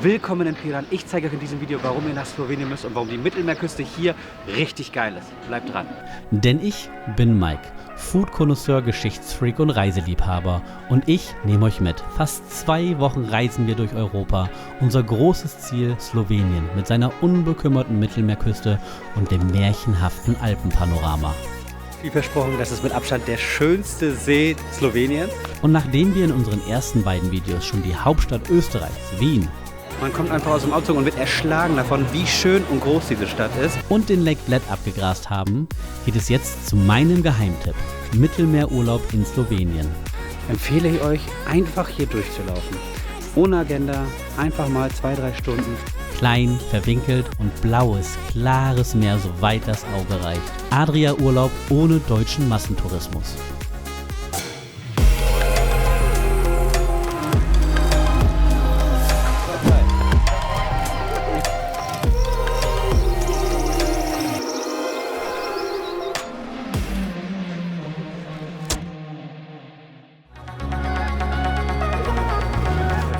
Willkommen in Piran. Ich zeige euch in diesem Video, warum ihr nach Slowenien müsst und warum die Mittelmeerküste hier richtig geil ist. Bleibt dran. Denn ich bin Mike, Food-Connoisseur, Geschichtsfreak und Reiseliebhaber. Und ich nehme euch mit. Fast 2 Wochen reisen wir durch Europa. Unser großes Ziel Slowenien mit seiner unbekümmerten Mittelmeerküste und dem märchenhaften Alpenpanorama. Wie versprochen, das ist mit Abstand der schönste See Sloweniens. Und nachdem wir in unseren ersten beiden Videos schon die Hauptstadt Österreichs, Wien, Man kommt einfach aus dem Auto und wird erschlagen davon, wie schön und groß diese Stadt ist. und den Lake Bled abgegrast haben, geht es jetzt zu meinem Geheimtipp: Mittelmeerurlaub in Slowenien. Empfehle ich euch, einfach hier durchzulaufen. Ohne Agenda, einfach mal 2-3 Stunden. Klein, verwinkelt und blaues, klares Meer, soweit das Auge reicht. Adria-Urlaub ohne deutschen Massentourismus.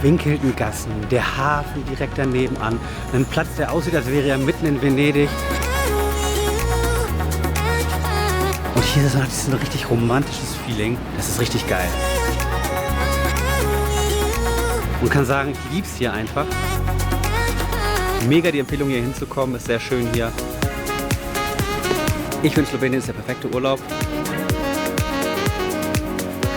Winkelten Gassen, der Hafen direkt daneben an, ein Platz, der aussieht, als wäre er mitten in Venedig. Und hier ist dieses ein richtig romantisches Feeling. Das ist richtig geil. Und kann sagen, ich lieb's hier einfach. Mega die Empfehlung, hier hinzukommen, ist sehr schön hier. Ich finde, Slowenien ist der perfekte Urlaub.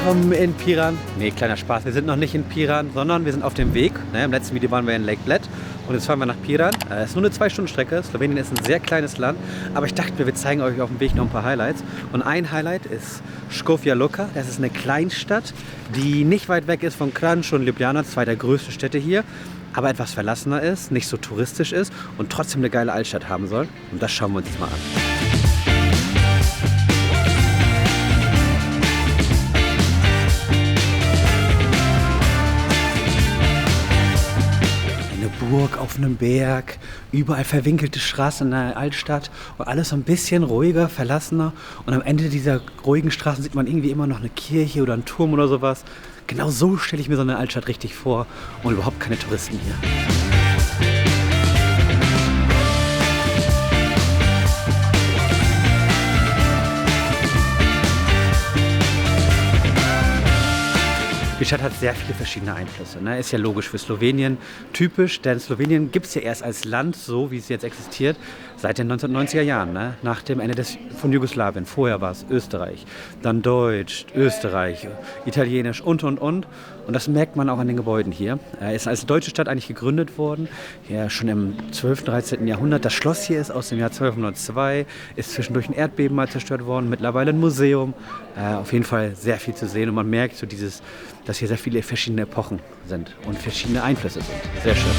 Willkommen in Piran. Nee, kleiner Spaß. Wir sind noch nicht in Piran, sondern wir sind auf dem Weg. Im letzten Video waren wir in Lake Bled und jetzt fahren wir nach Piran. Es ist nur eine 2-Stunden-Strecke. Slowenien ist ein sehr kleines Land, aber ich dachte mir, wir zeigen euch auf dem Weg noch ein paar Highlights. Und ein Highlight ist Škofja Loka. Das ist eine Kleinstadt, die nicht weit weg ist von Kranj und Ljubljana, 2 der größten Städte hier, aber etwas verlassener ist, nicht so touristisch ist und trotzdem eine geile Altstadt haben soll. Und das schauen wir uns jetzt mal an. Burg auf einem Berg, überall verwinkelte Straßen in der Altstadt und alles so ein bisschen ruhiger, verlassener. Und am Ende dieser ruhigen Straßen sieht man irgendwie immer noch eine Kirche oder einen Turm oder sowas. Genau so stelle ich mir so eine Altstadt richtig vor und überhaupt keine Touristen hier. Die Stadt hat sehr viele verschiedene Einflüsse. Ist ja logisch für Slowenien typisch, denn Slowenien gibt es ja erst als Land, so wie es jetzt existiert, seit den 1990er Jahren, nach dem Ende von Jugoslawien. Vorher war es Österreich, dann Deutsch, Österreich, Italienisch und. Und das merkt man auch an den Gebäuden hier. Ist als deutsche Stadt eigentlich gegründet worden, ja, schon im 12., 13. Jahrhundert. Das Schloss hier ist aus dem Jahr 1202, ist zwischendurch ein Erdbeben mal zerstört worden, mittlerweile ein Museum. Auf jeden Fall sehr viel zu sehen und man merkt so dass hier sehr viele verschiedene Epochen sind und verschiedene Einflüsse sind. Sehr schön.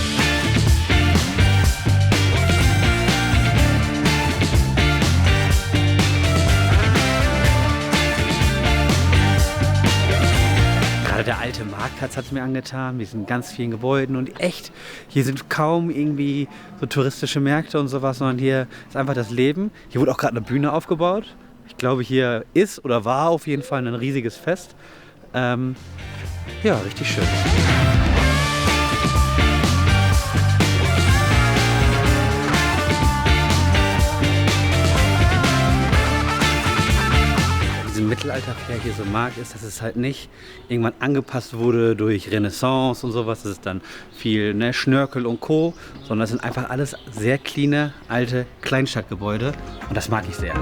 Gerade der alte Marktplatz hat es mir angetan, mit diesen ganz vielen Gebäuden und echt, hier sind kaum irgendwie so touristische Märkte und sowas, sondern hier ist einfach das Leben. Hier wurde auch gerade eine Bühne aufgebaut. Ich glaube, hier ist oder war auf jeden Fall ein riesiges Fest. Ja, richtig schön. Diesen Mittelalter-Flair hier so mag, ist, dass es halt nicht irgendwann angepasst wurde durch Renaissance und sowas. Das ist dann viel Schnörkel und Co., sondern es sind einfach alles sehr cleane, alte Kleinstadtgebäude und das mag ich sehr.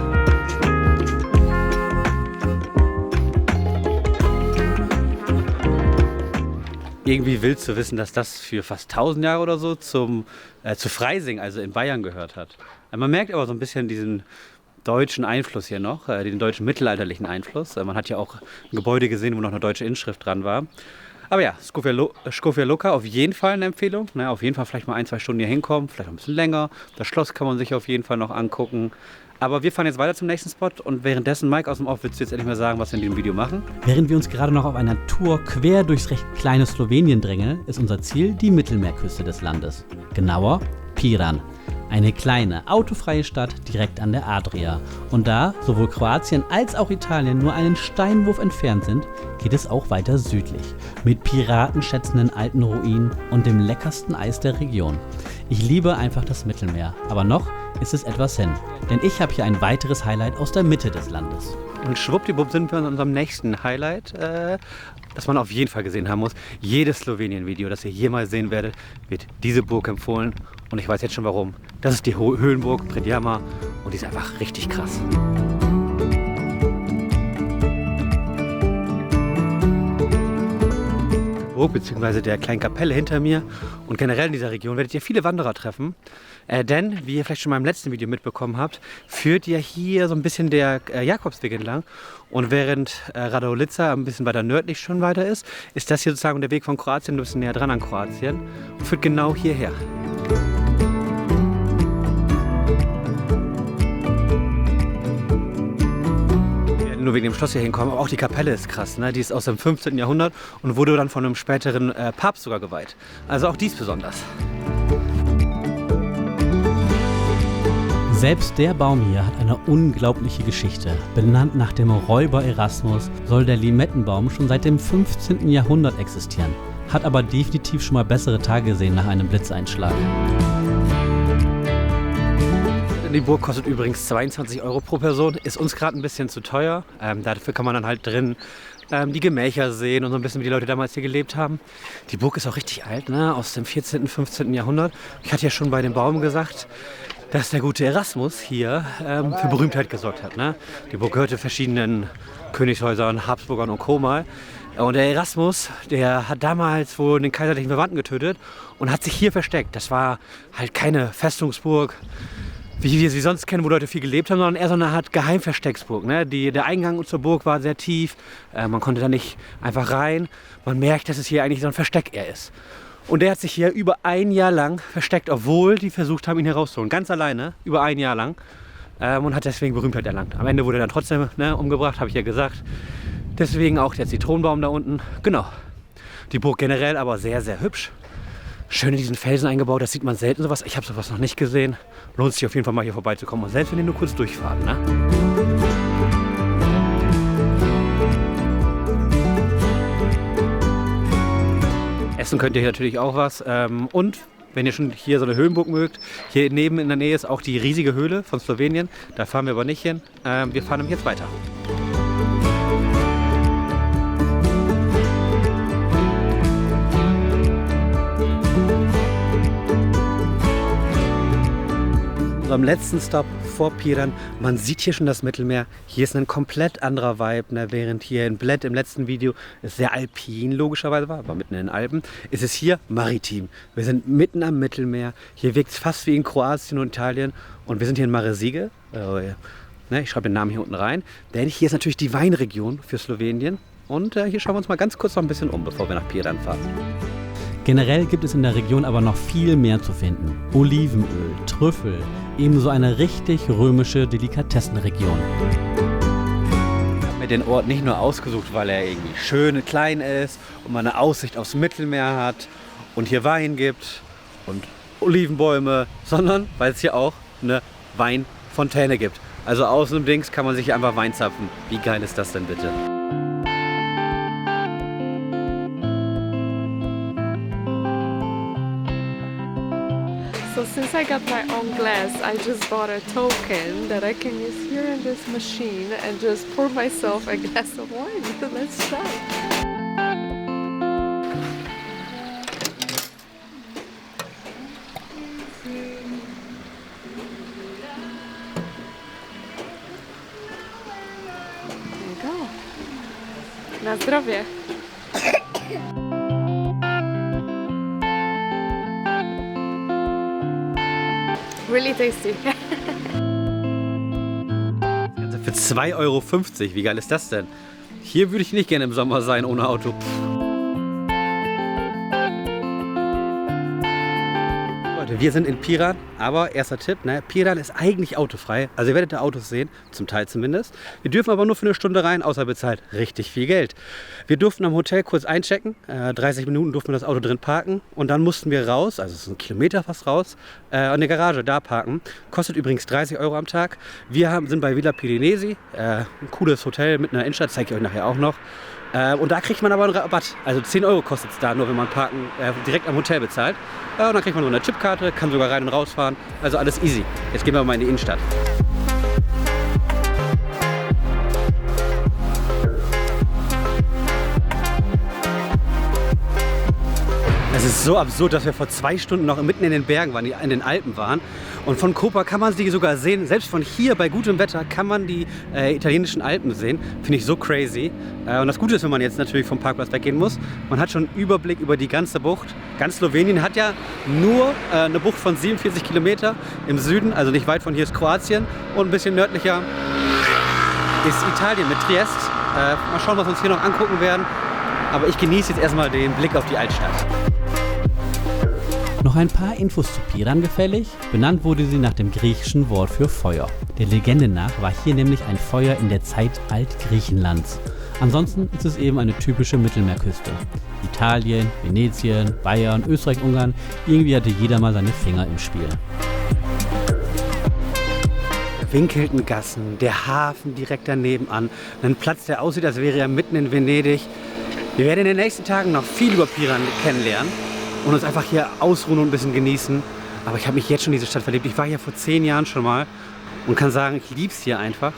Irgendwie wild zu wissen, dass das für fast 1000 Jahre oder so zu Freising, also in Bayern, gehört hat. Man merkt aber so ein bisschen diesen deutschen Einfluss hier noch, den deutschen mittelalterlichen Einfluss. Man hat ja auch ein Gebäude gesehen, wo noch eine deutsche Inschrift dran war. Aber ja, Škofja Loka auf jeden Fall eine Empfehlung. Auf jeden Fall vielleicht mal 1-2 Stunden hier hinkommen, vielleicht auch ein bisschen länger. Das Schloss kann man sich auf jeden Fall noch angucken. Aber wir fahren jetzt weiter zum nächsten Spot und währenddessen, Mike aus dem Off, willst du jetzt endlich mal sagen, was wir in diesem Video machen? Während wir uns gerade noch auf einer Tour quer durchs recht kleine Slowenien drängeln, ist unser Ziel die Mittelmeerküste des Landes. Genauer Piran. Eine kleine, autofreie Stadt direkt an der Adria. Und da sowohl Kroatien als auch Italien nur einen Steinwurf entfernt sind, geht es auch weiter südlich. Mit piratenschätzenden alten Ruinen und dem leckersten Eis der Region. Ich liebe einfach das Mittelmeer, aber noch ist es etwas hin. Denn ich habe hier ein weiteres Highlight aus der Mitte des Landes. Und schwuppdiwupp sind wir in unserem nächsten Highlight, das man auf jeden Fall gesehen haben muss. Jedes Slowenien-Video, das ihr jemals sehen werdet, wird diese Burg empfohlen. Und ich weiß jetzt schon warum. Das ist die Höhlenburg Predjama und die ist einfach richtig krass. Burg bzw. der kleinen Kapelle hinter mir und generell in dieser Region werdet ihr viele Wanderer treffen. Denn, wie ihr vielleicht schon mal im letzten Video mitbekommen habt, führt ja hier so ein bisschen der Jakobsweg entlang. Und während Radolica ein bisschen weiter nördlich schon weiter ist, ist das hier sozusagen der Weg von Kroatien ein bisschen näher dran an Kroatien und führt genau hierher. Nur wegen dem Schloss hier hinkommen, aber auch die Kapelle ist krass, ne? Die ist aus dem 15. Jahrhundert und wurde dann von einem späteren Papst sogar geweiht. Also auch dies besonders. Selbst der Baum hier hat eine unglaubliche Geschichte. Benannt nach dem Räuber Erasmus soll der Limettenbaum schon seit dem 15. Jahrhundert existieren. Hat aber definitiv schon mal bessere Tage gesehen nach einem Blitzeinschlag. Die Burg kostet übrigens 22 € pro Person, ist uns gerade ein bisschen zu teuer. Dafür kann man dann halt drin die Gemächer sehen und so ein bisschen, wie die Leute damals hier gelebt haben. Die Burg ist auch richtig alt, ne? Aus dem 14., 15. Jahrhundert. Ich hatte ja schon bei dem Baum gesagt, dass der gute Erasmus hier für Berühmtheit gesorgt hat. Ne? Die Burg gehörte verschiedenen Königshäusern, Habsburgern und Co. mal. Und der Erasmus, der hat damals wohl den kaiserlichen Verwandten getötet und hat sich hier versteckt. Das war halt keine Festungsburg, wie wir sie sonst kennen, wo Leute viel gelebt haben, sondern eher so eine Art Geheimverstecksburg. Ne? Der Eingang zur Burg war sehr tief, man konnte da nicht einfach rein. Man merkt, dass es hier eigentlich so ein Versteck eher ist. Und der hat sich hier über ein Jahr lang versteckt, obwohl die versucht haben, ihn herauszuholen. Ganz alleine, über ein Jahr lang. Und hat deswegen Berühmtheit erlangt. Am Ende wurde er dann trotzdem umgebracht, habe ich ja gesagt. Deswegen auch der Zitronenbaum da unten. Genau. Die Burg generell aber sehr, sehr hübsch. Schön in diesen Felsen eingebaut, das sieht man selten sowas. Ich habe sowas noch nicht gesehen. Lohnt sich auf jeden Fall mal hier vorbeizukommen. Und selbst wenn ihr nur kurz durchfahren, ne? Essen könnt ihr hier natürlich auch was. Und wenn ihr schon hier so eine Höhlenburg mögt, hier neben in der Nähe ist auch die riesige Höhle von Slowenien. Da fahren wir aber nicht hin. Wir fahren nämlich jetzt weiter. Am letzten Stop vor Piran, man sieht hier schon das Mittelmeer. Hier ist ein komplett anderer Vibe, ne? Während hier in Bled im letzten Video es sehr alpin logischerweise war, aber mitten in den Alpen, ist es hier maritim. Wir sind mitten am Mittelmeer. Hier wirkt es fast wie in Kroatien und Italien und wir sind hier in Maresige. Ne? Ich schreibe den Namen hier unten rein, denn hier ist natürlich die Weinregion für Slowenien und hier schauen wir uns mal ganz kurz noch ein bisschen um, bevor wir nach Piran fahren. Generell gibt es in der Region aber noch viel mehr zu finden. Olivenöl, Trüffel, ebenso eine richtig römische Delikatessenregion. Ich habe mir den Ort nicht nur ausgesucht, weil er irgendwie schön klein ist und man eine Aussicht aufs Mittelmeer hat und hier Wein gibt und Olivenbäume, sondern weil es hier auch eine Weinfontäne gibt. Also außen im Dings kann man sich hier einfach Wein zapfen. Wie geil ist das denn bitte? So since I got my own glass, I just bought a token that I can use here in this machine and just pour myself a glass of wine. Let's try. There you go. Na zdrowie. Really tasty. Also für 2,50 €, wie geil ist das denn? Hier würde ich nicht gerne im Sommer sein ohne Auto. Leute, wir sind in Piran, aber erster Tipp, ne? Piran ist eigentlich autofrei. Also ihr werdet da Autos sehen, zum Teil zumindest. Wir dürfen aber nur für eine Stunde rein, außer bezahlt richtig viel Geld. Wir durften am Hotel kurz einchecken, 30 Minuten durften wir das Auto drin parken und dann mussten wir raus, also es ist ein Kilometer fast raus, an der Garage da parken. Kostet übrigens 30 € am Tag. Wir sind bei Villa Pirinesi, ein cooles Hotel mit einer Innenstadt, zeige ich euch nachher auch noch. Und da kriegt man aber einen Rabatt. Also 10 € kostet es da, nur wenn man Parken direkt am Hotel bezahlt. Und dann kriegt man so eine Chipkarte, kann sogar rein und rausfahren. Also alles easy. Jetzt gehen wir mal in die Innenstadt. Es ist so absurd, dass wir vor 2 Stunden noch mitten in den Bergen waren, in den Alpen waren. Und von Copa kann man sie sogar sehen. Selbst von hier bei gutem Wetter kann man die italienischen Alpen sehen. Finde ich so crazy. Und das Gute ist, wenn man jetzt natürlich vom Parkplatz weggehen muss, man hat schon einen Überblick über die ganze Bucht. Ganz Slowenien hat ja nur eine Bucht von 47 Kilometer im Süden. Also nicht weit von hier ist Kroatien. Und ein bisschen nördlicher ist Italien mit Triest. Mal schauen, was wir uns hier noch angucken werden. Aber ich genieße jetzt erstmal den Blick auf die Altstadt. Noch ein paar Infos zu Piran gefällig. Benannt wurde sie nach dem griechischen Wort für Feuer. Der Legende nach war hier nämlich ein Feuer in der Zeit Altgriechenlands. Ansonsten ist es eben eine typische Mittelmeerküste. Italien, Venetien, Bayern, Österreich, Ungarn, irgendwie hatte jeder mal seine Finger im Spiel. Winkelten Gassen, der Hafen direkt daneben an, ein Platz, der aussieht, als wäre er mitten in Venedig. Wir werden in den nächsten Tagen noch viel über Piran kennenlernen und uns einfach hier ausruhen und ein bisschen genießen. Aber ich habe mich jetzt schon in diese Stadt verliebt. Ich war hier vor 10 Jahren schon mal und kann sagen, ich liebe es hier einfach.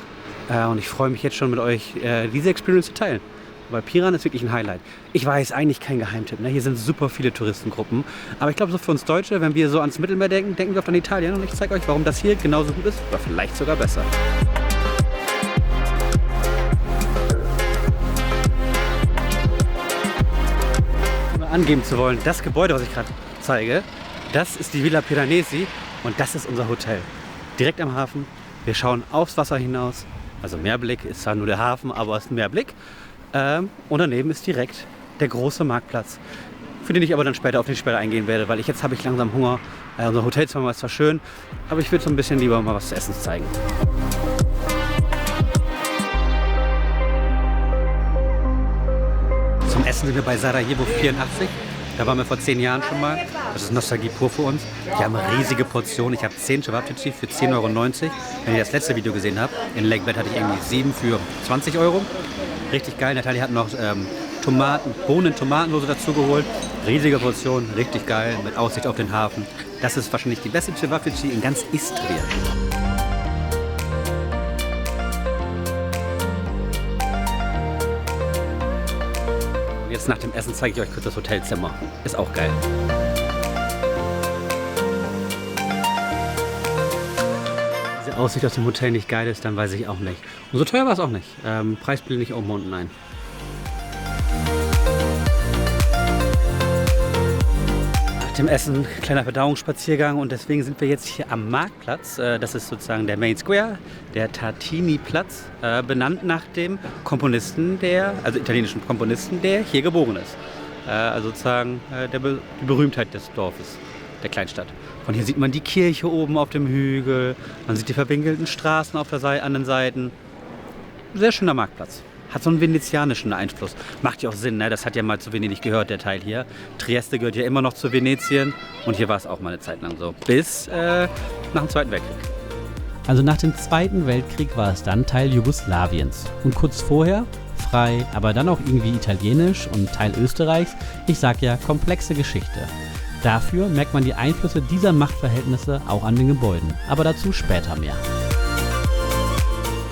Und ich freue mich jetzt schon mit euch, diese Experience zu teilen. Weil Piran ist wirklich ein Highlight. Ich weiß, eigentlich kein Geheimtipp. Ne? Hier sind super viele Touristengruppen. Aber ich glaube, so für uns Deutsche, wenn wir so ans Mittelmeer denken, denken wir oft an Italien. Und ich zeige euch, warum das hier genauso gut ist oder vielleicht sogar besser. Angeben zu wollen, das Gebäude, was ich gerade zeige, das ist die Villa Piranesi und das ist unser Hotel. Direkt am Hafen. Wir schauen aufs Wasser hinaus. Also Meerblick ist zwar nur der Hafen, aber es ist ein Meerblick. Und daneben ist direkt der große Marktplatz, für den ich aber dann später auf den später eingehen werde, weil jetzt habe ich langsam Hunger. Unser Hotelzimmer ist zwar schön, aber ich würde so ein bisschen lieber mal was zu essen zeigen. Zum Essen sind wir bei Sarajevo 84. Da waren wir vor 10 Jahren schon mal. Das ist Nostalgie pur für uns. Die haben riesige Portionen. Ich habe 10 Cevapcici für 10,90 €. Wenn ihr das letzte Video gesehen habt, in Lake Bed hatte ich irgendwie 7 für 20 €. Richtig geil. Natalie hat noch Bohnen-Tomatensoße dazu geholt. Riesige Portion, richtig geil, mit Aussicht auf den Hafen. Das ist wahrscheinlich die beste Cevapcici in ganz Istrien. Jetzt nach dem Essen zeige ich euch kurz das Hotelzimmer. Ist auch geil. Diese Aussicht aus dem Hotel nicht geil ist, dann weiß ich auch nicht. Und so teuer war es auch nicht. Preis blende ich oben unten ein. Nach dem Essen kleiner Verdauungsspaziergang und deswegen sind wir jetzt hier am Marktplatz. Das ist sozusagen der Main Square, der Tartini-Platz, benannt nach dem Komponisten, also italienischen Komponisten, der hier geboren ist. Also sozusagen die Berühmtheit des Dorfes, der Kleinstadt. Von hier sieht man die Kirche oben auf dem Hügel, man sieht die verwinkelten Straßen an den Seiten. Sehr schöner Marktplatz. Hat so einen venezianischen Einfluss. Macht ja auch Sinn, ne? Das hat ja mal zu Venedig gehört, der Teil hier. Trieste gehört ja immer noch zu Venetien und hier war es auch mal eine Zeit lang so. Bis nach dem Zweiten Weltkrieg. Also nach dem Zweiten Weltkrieg war es dann Teil Jugoslawiens. Und kurz vorher frei, aber dann auch irgendwie italienisch und Teil Österreichs. Ich sag ja, komplexe Geschichte. Dafür merkt man die Einflüsse dieser Machtverhältnisse auch an den Gebäuden. Aber dazu später mehr.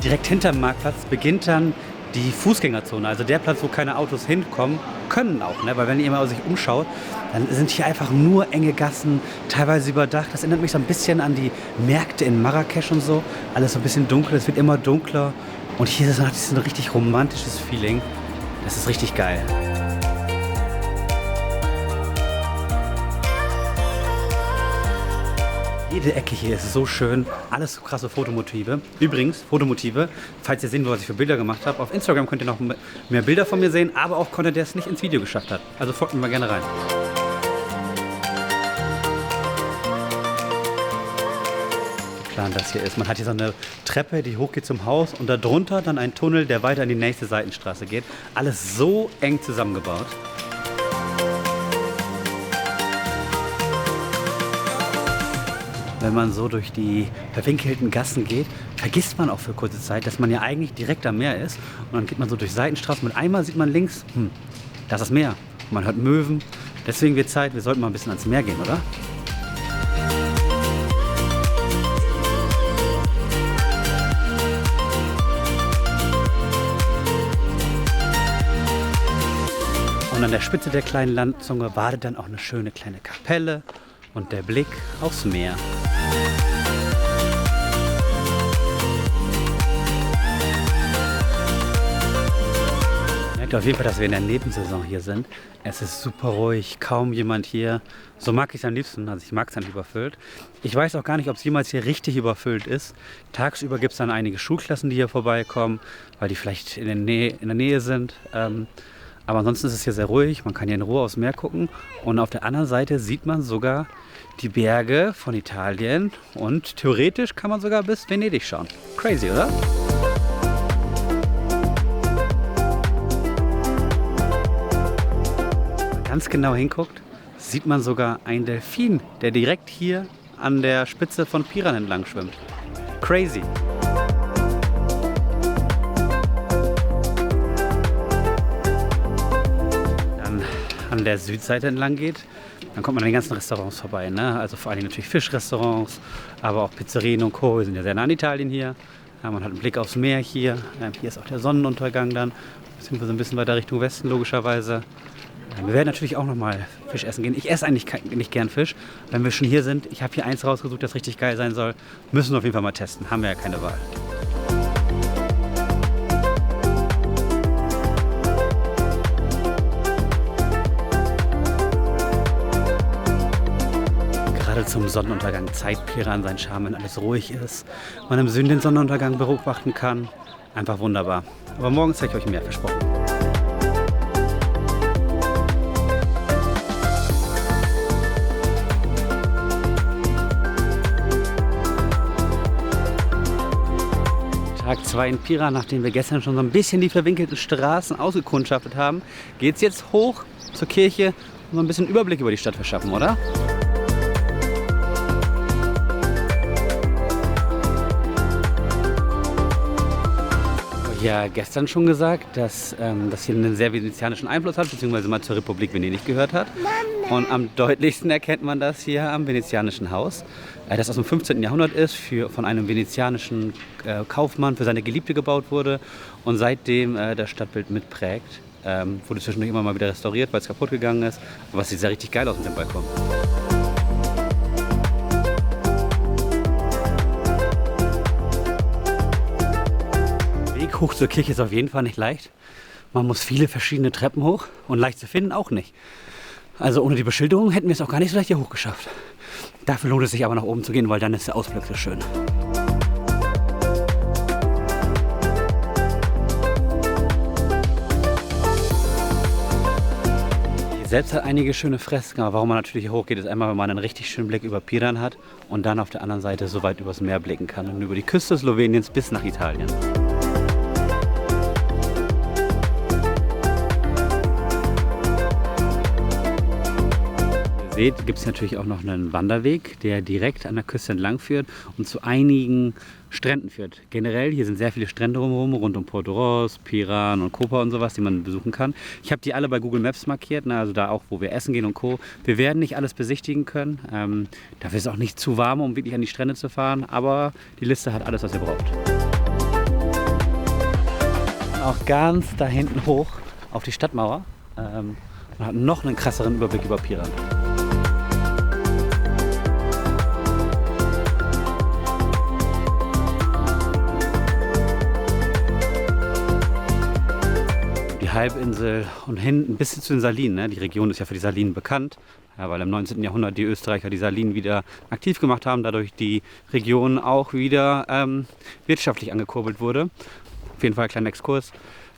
Direkt hinterm Marktplatz beginnt dann die Fußgängerzone, also der Platz, wo keine Autos hinkommen können auch, ne? Weil wenn ihr mal sich umschaut, dann sind hier einfach nur enge Gassen, teilweise überdacht. Das erinnert mich so ein bisschen an die Märkte in Marrakesch und so. Alles so ein bisschen dunkel, es wird immer dunkler. Und hier ist es ein richtig romantisches Feeling. Das ist richtig geil. Jede Ecke hier ist so schön, alles so krasse Fotomotive. Übrigens, Fotomotive, falls ihr sehen wollt, was ich für Bilder gemacht habe, auf Instagram könnt ihr noch mehr Bilder von mir sehen, aber auch Content, der es nicht ins Video geschafft hat. Also folgt mir mal gerne rein. durchgeplant das hier ist. Man hat hier so eine Treppe, die hochgeht zum Haus und darunter dann ein Tunnel, der weiter in die nächste Seitenstraße geht. Alles so eng zusammengebaut. Wenn man so durch die verwinkelten Gassen geht, vergisst man auch für kurze Zeit, dass man ja eigentlich direkt am Meer ist. Und dann geht man so durch Seitenstraßen und einmal sieht man links, das ist das Meer. Und man hört Möwen. Deswegen wird Zeit, wir sollten mal ein bisschen ans Meer gehen, oder? Und an der Spitze der kleinen Landzunge wartet dann auch eine schöne kleine Kapelle und der Blick aufs Meer. Merkt auf jeden Fall, dass wir in der Nebensaison hier sind. Es ist super ruhig, kaum jemand hier. So mag ich es am liebsten, also ich mag es nicht überfüllt. Ich weiß auch gar nicht, ob es jemals hier richtig überfüllt ist. Tagsüber gibt es dann einige Schulklassen, die hier vorbeikommen, weil die vielleicht in der Nähe sind. Aber ansonsten ist es hier sehr ruhig, man kann hier in Ruhe aufs Meer gucken und auf der anderen Seite sieht man sogar die Berge von Italien und theoretisch kann man sogar bis Venedig schauen. Crazy, oder? Wenn man ganz genau hinguckt, sieht man sogar einen Delfin, der direkt hier an der Spitze von Piran entlang schwimmt. Crazy. An der Südseite entlang geht, dann kommt man an den ganzen Restaurants vorbei. Ne? Also vor allem natürlich Fischrestaurants, aber auch Pizzerien und Co. Wir sind ja sehr nah an Italien hier. Ja, man hat einen Blick aufs Meer hier. Hier ist auch der Sonnenuntergang dann. Sind wir so ein bisschen weiter Richtung Westen logischerweise. Wir werden natürlich auch nochmal Fisch essen gehen. Ich esse eigentlich nicht gern Fisch. Wenn wir schon hier sind, ich habe hier eins rausgesucht, das richtig geil sein soll. Müssen wir auf jeden Fall mal testen. Haben wir ja keine Wahl. Zum Sonnenuntergang zeigt Piran seinen Charme, wenn alles ruhig ist, man im Süden den Sonnenuntergang beobachten kann. Einfach wunderbar. Aber morgen zeige ich euch mehr, versprochen. Tag 2 in Piran, nachdem wir gestern schon so ein bisschen die verwinkelten Straßen ausgekundschaftet haben, geht es jetzt hoch zur Kirche und so ein bisschen Überblick über die Stadt verschaffen, oder? Ja, gestern schon gesagt, dass das hier einen sehr venezianischen Einfluss hat, beziehungsweise mal zur Republik Venedig gehört hat. Und am deutlichsten erkennt man das hier am venezianischen Haus, das aus dem 15. Jahrhundert ist, von einem venezianischen Kaufmann für seine Geliebte gebaut wurde und seitdem das Stadtbild mitprägt. Wurde zwischendurch immer mal wieder restauriert, weil es kaputt gegangen ist. Aber es sieht sehr richtig geil aus mit dem Balkon. Hoch zur Kirche ist auf jeden Fall nicht leicht. Man muss viele verschiedene Treppen hoch und leicht zu finden auch nicht. Also ohne die Beschilderung hätten wir es auch gar nicht so leicht hier hochgeschafft. Dafür lohnt es sich aber nach oben zu gehen, weil dann ist der Ausblick so schön. Hier selbst hat einige schöne Fresken, aber warum man natürlich hier hochgeht, ist einmal, wenn man einen richtig schönen Blick über Piran hat und dann auf der anderen Seite so weit übers Meer blicken kann und über die Küste Sloweniens bis nach Italien. Seht, gibt es natürlich auch noch einen Wanderweg, der direkt an der Küste entlang führt und zu einigen Stränden führt. Generell, hier sind sehr viele Strände rund um Portoroz, Piran und Koper und sowas, die man besuchen kann. Ich habe die alle bei Google Maps markiert, also da auch, wo wir essen gehen und Co. Wir werden nicht alles besichtigen können. Dafür ist es auch nicht zu warm, um wirklich an die Strände zu fahren, aber die Liste hat alles, was ihr braucht. Und auch ganz da hinten hoch auf die Stadtmauer. Man hat noch einen krasseren Überblick über Piran. Halbinsel und hin bis zu den Salinen. Ne? Die Region ist ja für die Salinen bekannt, ja, weil im 19. Jahrhundert die Österreicher die Salinen wieder aktiv gemacht haben, dadurch die Region auch wieder wirtschaftlich angekurbelt wurde. Auf jeden Fall ein kleiner Exkurs.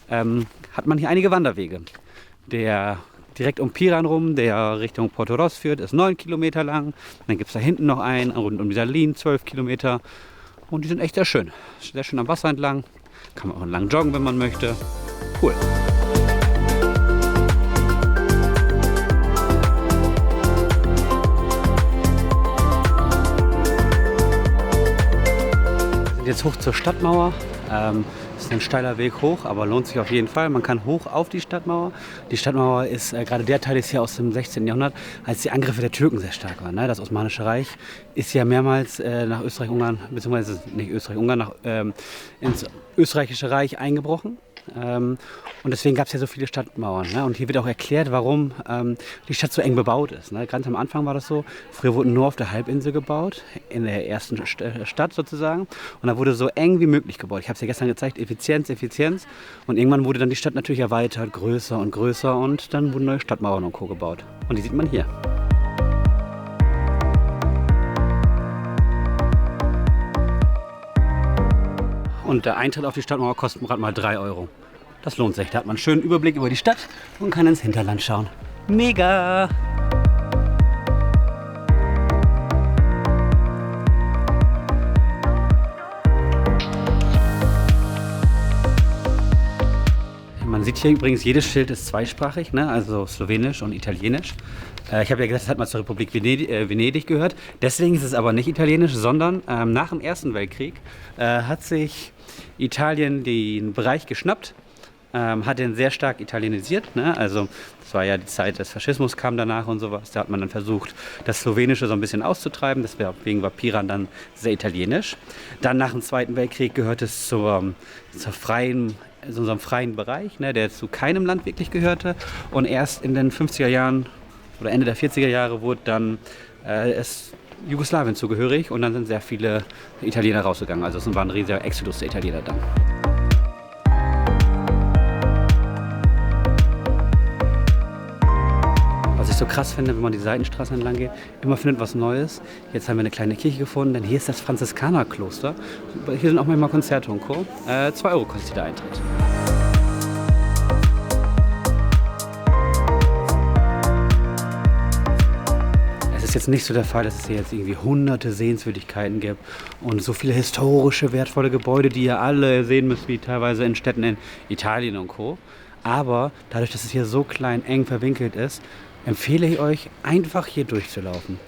Hat man hier einige Wanderwege. direkt um Piran rum, der Richtung Porto Ross führt, ist 9 Kilometer lang. Dann gibt es da hinten noch einen, rund um die Salinen, 12 Kilometer. Und die sind echt sehr schön. Sehr schön am Wasser entlang. Kann man auch entlang joggen, wenn man möchte. Cool. Wir sind jetzt hoch zur Stadtmauer. Ist ein steiler Weg hoch, aber lohnt sich auf jeden Fall. Man kann hoch auf die Stadtmauer. Die Stadtmauer ist, gerade der Teil ist hier aus dem 16. Jahrhundert, als die Angriffe der Türken sehr stark waren. Ne? Das Osmanische Reich ist ja mehrmals nach Österreich-Ungarn, beziehungsweise nicht Österreich-Ungarn, ins Österreichische Reich eingebrochen. Und deswegen gab es ja so viele Stadtmauern. Ne? Und hier wird auch erklärt, warum die Stadt so eng bebaut ist. Ne? Ganz am Anfang war das so. Früher wurden nur auf der Halbinsel gebaut, in der ersten Stadt sozusagen. Und da wurde so eng wie möglich gebaut. Ich habe es ja gestern gezeigt, Effizienz, Effizienz. Und irgendwann wurde dann die Stadt natürlich erweitert, größer und größer. Und dann wurden neue Stadtmauern und Co. gebaut. Und die sieht man hier. Und der Eintritt auf die Stadtmauer kostet gerade mal 3 Euro. Das lohnt sich. Da hat man einen schönen Überblick über die Stadt und kann ins Hinterland schauen. Mega! Man sieht hier übrigens, jedes Schild ist zweisprachig, ne? Also Slowenisch und Italienisch. Ich habe ja gesagt, das hat mal zur Republik Venedig gehört. Deswegen ist es aber nicht Italienisch, sondern nach dem Ersten Weltkrieg hat sich Italien den Bereich geschnappt, hat den sehr stark italienisiert. Ne? Also das war ja die Zeit des Faschismus, kam danach und sowas. Da hat man dann versucht, das Slowenische so ein bisschen auszutreiben. Deswegen war Piran dann sehr italienisch. Dann nach dem Zweiten Weltkrieg gehört es zu unserem freien Bereich, ne, der zu keinem Land wirklich gehörte. Und erst in den 50er Jahren oder Ende der 40er Jahre wurde dann Jugoslawien zugehörig und dann sind sehr viele Italiener rausgegangen. Also es war ein riesiger Exodus der Italiener dann. Was ich so krass finde, wenn man die Seitenstraßen entlang geht, immer findet was Neues. Jetzt haben wir eine kleine Kirche gefunden, denn hier ist das Franziskanerkloster. Hier sind auch manchmal Konzerte und Co. 2 Euro kostet der Eintritt. Es ist jetzt nicht so der Fall, dass es hier jetzt irgendwie hunderte Sehenswürdigkeiten gibt und so viele historische, wertvolle Gebäude, die ihr alle sehen müsst, wie teilweise in Städten in Italien und Co. Aber dadurch, dass es hier so klein, eng verwinkelt ist, empfehle ich euch, einfach hier durchzulaufen.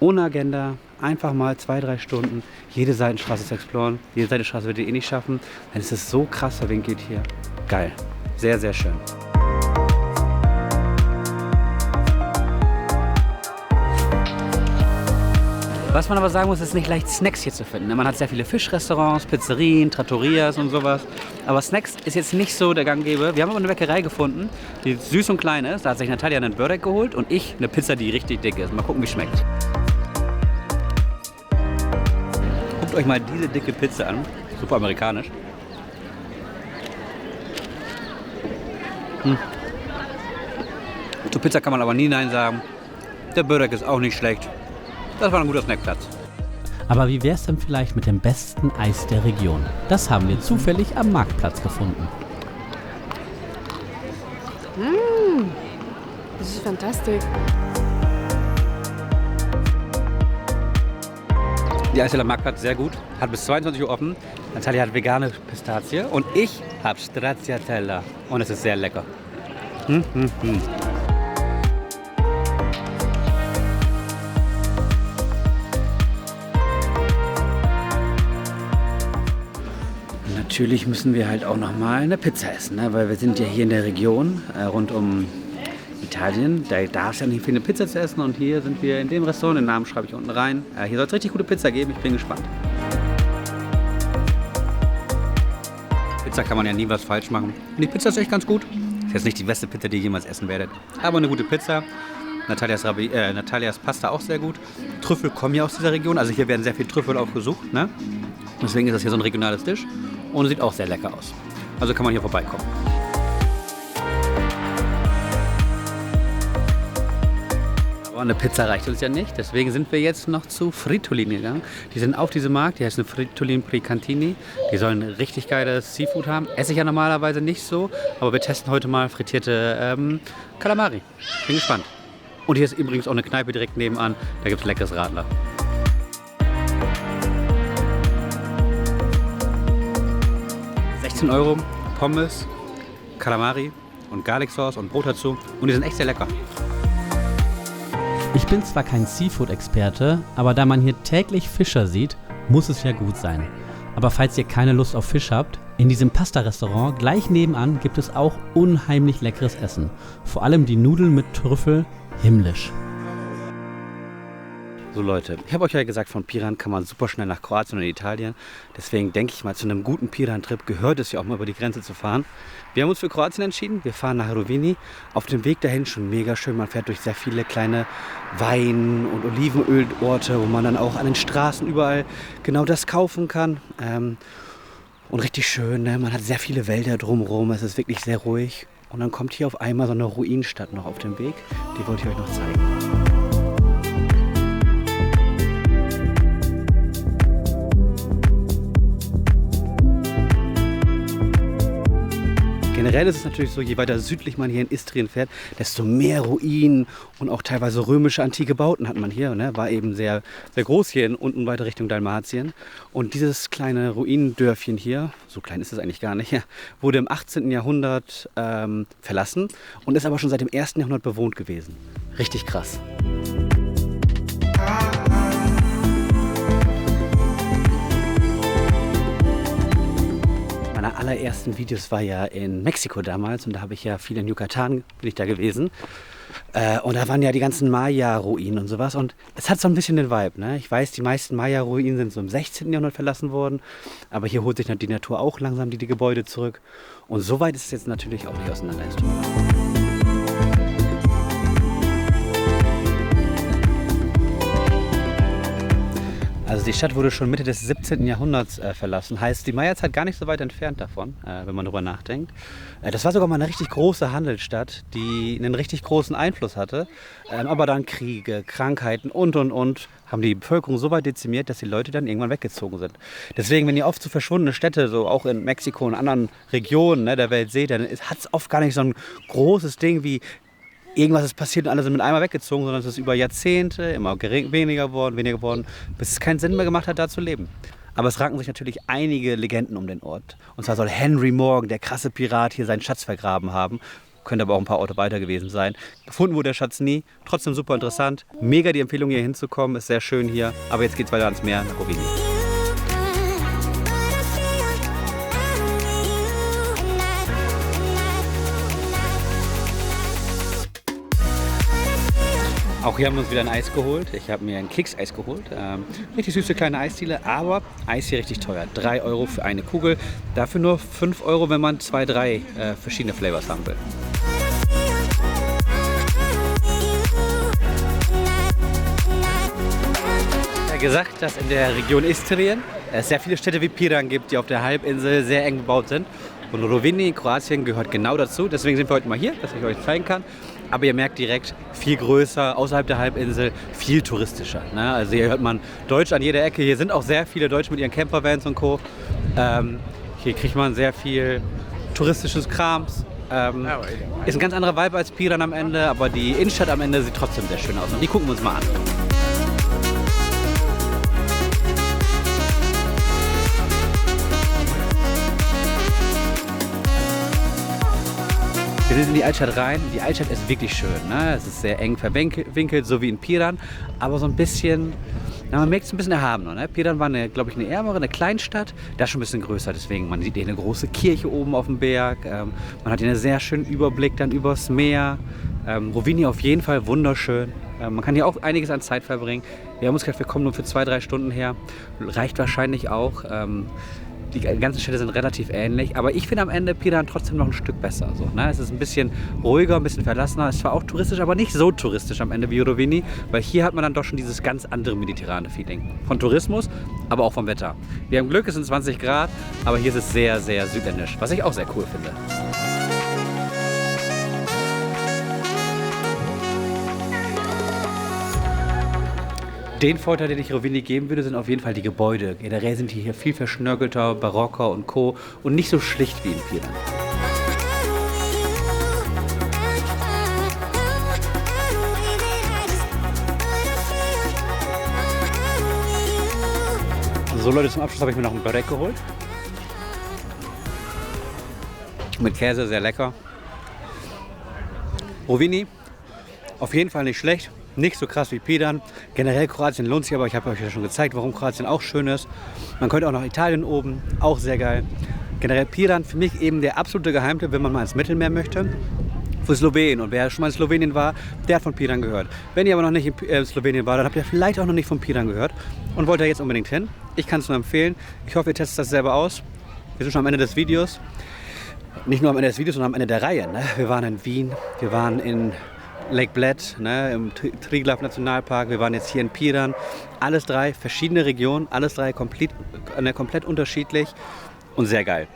Ohne Agenda, einfach mal 2-3 Stunden jede Seitenstraße zu exploren. Jede Seitenstraße werdet ihr eh nicht schaffen, denn es ist so krass verwinkelt hier. Geil. Sehr, sehr schön. Was man aber sagen muss, ist nicht leicht, Snacks hier zu finden. Man hat sehr viele Fischrestaurants, Pizzerien, Trattorias und sowas. Aber Snacks ist jetzt nicht so der Ganggebel. Wir haben aber eine Bäckerei gefunden, die süß und klein ist. Da hat sich Natalia einen Börek geholt und ich eine Pizza, die richtig dick ist. Mal gucken, wie es schmeckt. Guckt euch mal diese dicke Pizza an. Super amerikanisch. Zur Pizza kann man aber nie Nein sagen. Der Börek ist auch nicht schlecht. Das war ein guter Snackplatz. Aber wie wär's denn vielleicht mit dem besten Eis der Region? Das haben wir zufällig am Marktplatz gefunden. This is fantastic. Die Eisdiele am Marktplatz sehr gut. Hat bis 22 Uhr offen. Natalia hat vegane Pistazie und ich habe Stracciatella. Und es ist sehr lecker. Natürlich müssen wir halt auch noch mal eine Pizza essen, ne? Weil wir sind ja hier in der Region rund um Italien. Da darf es ja nicht viel eine Pizza zu essen und hier sind wir in dem Restaurant, den Namen schreibe ich unten rein. Hier soll es richtig gute Pizza geben, ich bin gespannt. Pizza kann man ja nie was falsch machen. Und die Pizza ist echt ganz gut. Ist jetzt nicht die beste Pizza, die ihr jemals essen werdet, aber eine gute Pizza. Natalias Pasta auch sehr gut. Trüffel kommen ja aus dieser Region, also hier werden sehr viel Trüffel auch gesucht, ne? Deswegen ist das hier so ein regionales Tisch und sieht auch sehr lecker aus. Also kann man hier vorbeikommen. Aber eine Pizza reicht uns ja nicht, deswegen sind wir jetzt noch zu Fritolin gegangen. Die sind auf diesem Markt, die heißen Fritolin Precantini. Die sollen richtig geiles Seafood haben. Esse ich ja normalerweise nicht so, aber wir testen heute mal frittierte Calamari. Bin gespannt. Und hier ist übrigens auch eine Kneipe direkt nebenan, da gibt es leckeres Radler. €16, Pommes, Calamari und Garlic Sauce und Brot dazu. Und die sind echt sehr lecker. Ich bin zwar kein Seafood-Experte, aber da man hier täglich Fischer sieht, muss es ja gut sein. Aber falls ihr keine Lust auf Fisch habt, in diesem Pasta-Restaurant gleich nebenan gibt es auch unheimlich leckeres Essen. Vor allem die Nudeln mit Trüffel, himmlisch. So Leute, ich habe euch ja gesagt, von Piran kann man super schnell nach Kroatien und Italien. Deswegen denke ich mal, zu einem guten Piran-Trip gehört es ja auch mal über die Grenze zu fahren. Wir haben uns für Kroatien entschieden. Wir fahren nach Rovinj. Auf dem Weg dahin schon mega schön. Man fährt durch sehr viele kleine Wein- und Olivenölorte, wo man dann auch an den Straßen überall genau das kaufen kann. Und richtig schön, ne? Man hat sehr viele Wälder drumherum. Es ist wirklich sehr ruhig. Und dann kommt hier auf einmal so eine Ruinenstadt noch auf dem Weg. Die wollte ich euch noch zeigen. Generell ist es natürlich so, je weiter südlich man hier in Istrien fährt, desto mehr Ruinen und auch teilweise römische antike Bauten hat man hier. Ne? War eben sehr, sehr groß hier unten weiter Richtung Dalmatien. Und dieses kleine Ruinendörfchen hier, so klein ist es eigentlich gar nicht, wurde im 18. Jahrhundert verlassen und ist aber schon seit dem 1. Jahrhundert bewohnt gewesen. Richtig krass. Meine allerersten Videos war ja in Mexiko damals und da habe ich ja viel in Yucatan, bin ich da gewesen. Und da waren ja die ganzen Maya-Ruinen und sowas und es hat so ein bisschen den Vibe. Ne? Ich weiß, die meisten Maya-Ruinen sind so im 16. Jahrhundert verlassen worden, aber hier holt sich die Natur auch langsam die Gebäude zurück. Und so weit ist es jetzt natürlich auch nicht auseinander. Also die Stadt wurde schon Mitte des 17. Jahrhunderts verlassen. Heißt, die Maya-Zeit gar nicht so weit entfernt davon, wenn man drüber nachdenkt. Das war sogar mal eine richtig große Handelsstadt, die einen richtig großen Einfluss hatte. Aber dann Kriege, Krankheiten und haben die Bevölkerung so weit dezimiert, dass die Leute dann irgendwann weggezogen sind. Deswegen, wenn ihr oft so verschwundene Städte, so auch in Mexiko und anderen Regionen der Welt seht, dann hat es oft gar nicht so ein großes Ding wie irgendwas ist passiert und alle sind mit einmal weggezogen, sondern es ist über Jahrzehnte immer weniger geworden, bis es keinen Sinn mehr gemacht hat, da zu leben. Aber es ranken sich natürlich einige Legenden um den Ort. Und zwar soll Henry Morgan, der krasse Pirat, hier seinen Schatz vergraben haben. Könnte aber auch ein paar Orte weiter gewesen sein. Gefunden wurde der Schatz nie. Trotzdem super interessant. Mega die Empfehlung, hier hinzukommen. Ist sehr schön hier. Aber jetzt geht's weiter ans Meer, nach Rovinj. Auch hier haben wir uns wieder ein Eis geholt. Ich habe mir ein Keks-Eis geholt. Richtig süße kleine Eisdiele, aber Eis hier richtig teuer. 3 € für eine Kugel. Dafür nur 5 €, wenn man 2, 3 verschiedene Flavors haben will. Ja, gesagt, dass in der Region Istrien es sehr viele Städte wie Piran gibt, die auf der Halbinsel sehr eng gebaut sind. Und Rovinj in Kroatien gehört genau dazu. Deswegen sind wir heute mal hier, dass ich euch zeigen kann. Aber ihr merkt direkt, viel größer, außerhalb der Halbinsel, viel touristischer. Ne? Also hier hört man Deutsch an jeder Ecke. Hier sind auch sehr viele Deutsche mit ihren Campervans und Co. Hier kriegt man sehr viel touristisches Krams. Ist ein ganz anderer Vibe als Piran am Ende, aber die Innenstadt am Ende sieht trotzdem sehr schön aus. Und die gucken wir uns mal an. Wir sind in die Altstadt rein. Die Altstadt ist wirklich schön. Ne? Es ist sehr eng verwinkelt, so wie in Piran, aber so ein bisschen, man merkt es ein bisschen erhabener. Ne? Piran war, glaube ich, eine ärmere, eine Kleinstadt. Das ist schon ein bisschen größer, deswegen man sieht hier eine große Kirche oben auf dem Berg. Man hat hier einen sehr schönen Überblick dann übers Meer. Rovinj auf jeden Fall wunderschön. Man kann hier auch einiges an Zeit verbringen. Wir haben uns gedacht, wir kommen nur für 2, 3 Stunden her. Reicht wahrscheinlich auch. Die ganzen Städte sind relativ ähnlich, aber ich finde am Ende Piran trotzdem noch ein Stück besser. So, ne? Es ist ein bisschen ruhiger, ein bisschen verlassener. Es ist zwar auch touristisch, aber nicht so touristisch am Ende wie Rovinj, weil hier hat man dann doch schon dieses ganz andere mediterrane Feeling. Von Tourismus, aber auch vom Wetter. Wir haben Glück, es sind 20 Grad, aber hier ist es sehr, sehr südländisch, was ich auch sehr cool finde. Den Vorteil, den ich Rovini geben würde, sind auf jeden Fall die Gebäude. Generell sind die hier viel verschnörkelter, barocker und Co. und nicht so schlicht wie in Piran. So Leute, zum Abschluss habe ich mir noch ein Börek geholt. Mit Käse, sehr lecker. Rovini, auf jeden Fall nicht schlecht. Nicht so krass wie Piran. Generell Kroatien lohnt sich, aber ich habe euch ja schon gezeigt, warum Kroatien auch schön ist. Man könnte auch noch Italien oben, auch sehr geil. Generell Piran für mich eben der absolute Geheimtipp, wenn man mal ins Mittelmeer möchte. Für Slowenien. Und wer schon mal in Slowenien war, der hat von Piran gehört. Wenn ihr aber noch nicht in Slowenien war, dann habt ihr vielleicht auch noch nicht von Piran gehört und wollt da jetzt unbedingt hin. Ich kann es nur empfehlen. Ich hoffe, ihr testet das selber aus. Wir sind schon am Ende des Videos. Nicht nur am Ende des Videos, sondern am Ende der Reihe. Ne? Wir waren in Wien, wir waren in Lake Bled, ne, im Triglav Nationalpark, wir waren jetzt hier in Piran. Alles drei verschiedene Regionen, alles drei komplett unterschiedlich und sehr geil.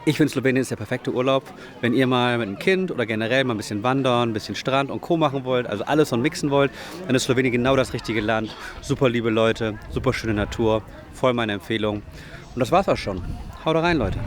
Ich finde, Slowenien ist der perfekte Urlaub, wenn ihr mal mit einem Kind oder generell mal ein bisschen wandern, ein bisschen Strand und Co. machen wollt, also alles und mixen wollt, dann ist Slowenien genau das richtige Land. Super liebe Leute, super schöne Natur, voll meine Empfehlung. Und das war's auch schon. Haut rein, Leute.